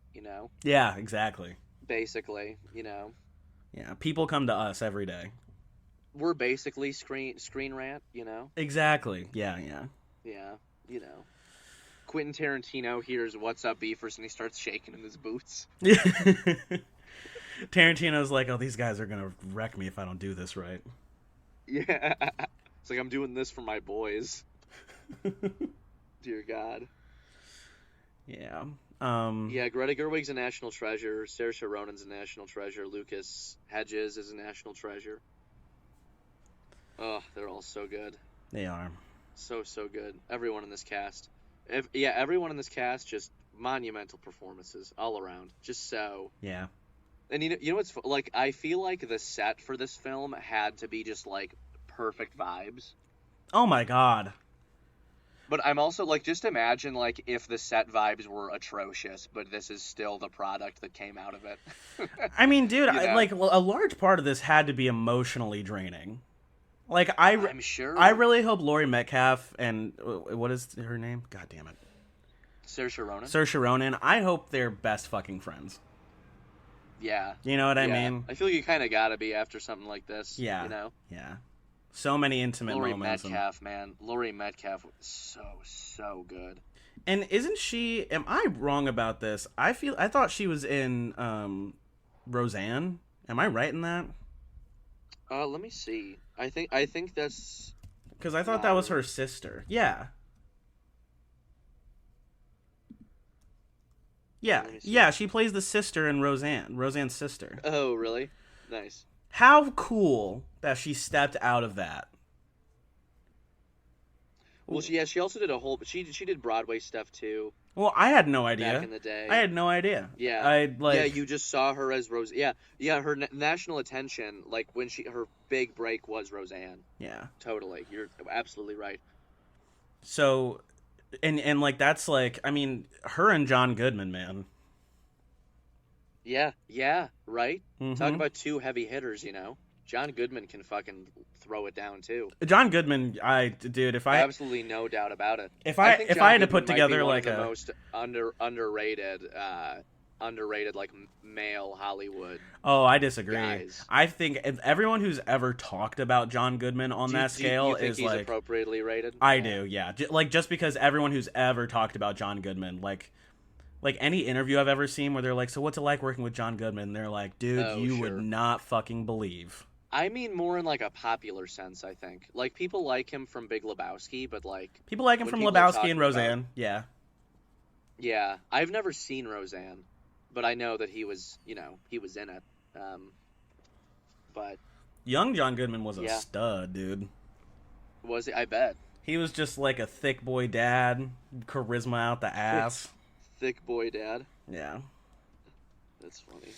Yeah, exactly. Basically, Yeah, people come to us every day. We're basically Screen Rant, Exactly. Yeah. Yeah, Quentin Tarantino hears "What's up, Beefers," and he starts shaking in his boots. Tarantino's like, oh, these guys are gonna wreck me if I don't do this right. Yeah, it's like I'm doing this for my boys. Dear God. Yeah. Yeah, Greta Gerwig's a national treasure. Saoirse Ronan's a national treasure. Lucas Hedges is a national treasure. Oh, they're all so good. They are. So good. Everyone in this cast. Everyone in this cast, just monumental performances all around. Just so. Yeah. And you know what's like? I feel like the set for this film had to be just like perfect vibes. Oh my god. But I'm also like, just imagine like if the set vibes were atrocious, but this is still the product that came out of it. I mean, dude, You know? like a large part of this had to be emotionally draining. Like I'm sure. I really hope Laurie Metcalf and what is her name? God damn it, Saoirse Ronan. Saoirse Ronan. I hope they're best fucking friends. Yeah. You know what I Yeah. mean? I feel like you kind of gotta be after something like this. Yeah. You know. Yeah. So many intimate Laurie moments. Metcalf, man. Laurie Metcalf was so good. And isn't she? Am I wrong about this? I thought she was in Roseanne. Am I right in that? Let me see. I think that's. Because I thought that was her sister. Yeah. Yeah. Let me see. Yeah. She plays the sister in Roseanne. Roseanne's sister. Oh, really? Nice. How cool that she stepped out of that. Well, she also did a whole. She did Broadway stuff too. Well, I had no idea. Back in the day. I had no idea. Yeah. Yeah, you just saw her as Rose. Yeah. Her national attention, like when her big break was Roseanne. Yeah. Totally, you're absolutely right. So, and like that's like, I mean, her and John Goodman, man. Yeah, right. Mhm. Talk about two heavy hitters, you know. John Goodman can fucking throw it down too. John Goodman, dude, if I Absolutely no doubt about it. if I I think if John I had to Goodman put might be together one like of the a most underrated like male Hollywood. Oh, I disagree. guys. I think everyone who's ever talked about John Goodman on that scale you think is he's like appropriately rated? I do, yeah. Just because everyone who's ever talked about John Goodman, like any interview I've ever seen where they're like, "So what's it like working with John Goodman?" They're like, "Dude, Oh, you sure. would not fucking believe." I mean more in like a popular sense, I think. Like people like him from Big Lebowski, but like People like him when from people are Lebowski talking and about- Roseanne. Yeah. Yeah, I've never seen Roseanne, but I know that he was in it. But Young John Goodman was a Yeah. stud, dude. was he? I bet. He was just like a thick boy dad, charisma out the ass. Thick boy dad. Yeah. That's funny.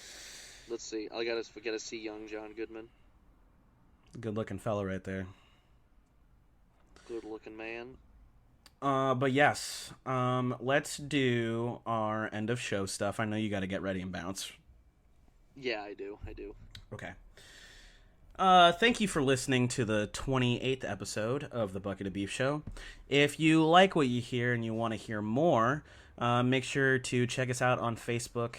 Let's see. I gotta see young John Goodman. Good looking fella right there. Good looking man. But yes, let's do our end of show stuff. I know you got to get ready and bounce. Yeah, I do. Okay. Thank you for listening to the 28th episode of the Bucket of Beef Show. If you like what you hear and you want to hear more, make sure to check us out on Facebook,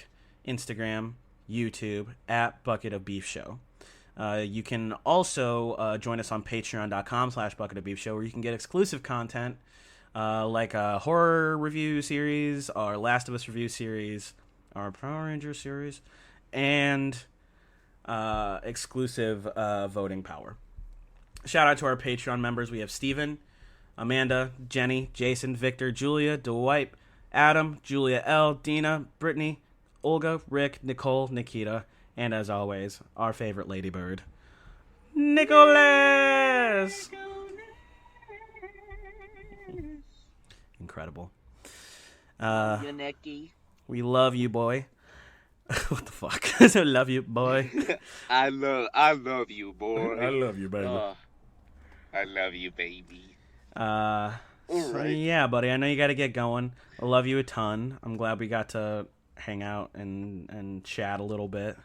Instagram, YouTube at Bucket of Beef Show. You can also join us on patreon.com/Bucket of Beef Show, where you can get exclusive content like a horror review series, our Last of Us review series, our Power Rangers series, and exclusive voting power. Shout out to our Patreon members. We have Steven, Amanda, Jenny, Jason, Victor, Julia, Dwight, Adam, Julia L, Dina, Brittany, Olga, Rick, Nicole, Nikita, and as always, our favorite ladybird, Nicholas! Incredible. Yanecki. We love you, boy. What the fuck? I love you, boy. I love you, boy. I love you, baby. I love you, baby. So right. yeah, buddy, I know you got to get going. I love you a ton. I'm glad we got to hang out and chat a little bit.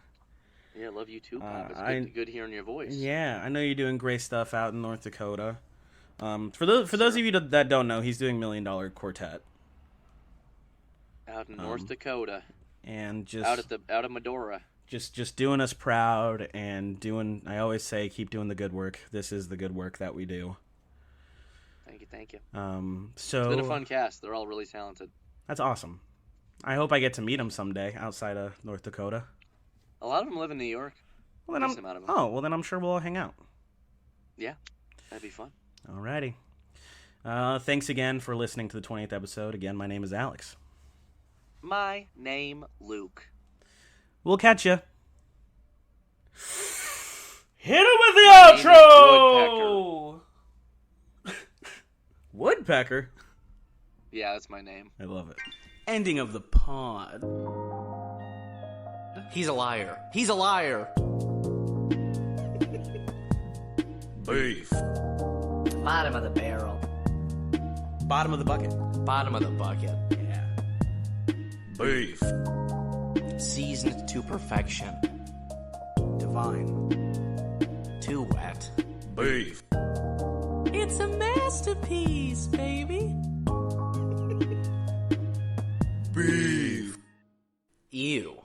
Yeah, I love you too, Pop. It's good hearing your voice. Yeah, I know you're doing great stuff out in North Dakota. For those of you that don't know, he's doing $1 Million Quartet. Out in North Dakota. And just out of Medora. just doing us proud and doing, I always say, keep doing the good work. This is the good work that we do. Thank you. So It's been a fun cast. They're all really talented. That's awesome. I hope I get to meet them someday outside of North Dakota. A lot of them live in New York. Well, then Decent amount of them. then I'm sure we'll all hang out. Yeah, that'd be fun. Alrighty. Thanks again for listening to the 20th episode. Again, my name is Alex. My name, Luke. We'll catch ya. Hit it with the My name is outro! Woodpecker. Woodpecker. Yeah, that's my name. I love it. Ending of the pod. He's a liar. He's a liar. Beef. Bottom of the barrel. Bottom of the bucket. Bottom of the bucket. Yeah. Beef. Seasoned to perfection. Divine. Too wet. Beef. It's a masterpiece, baby. Beef. Ew.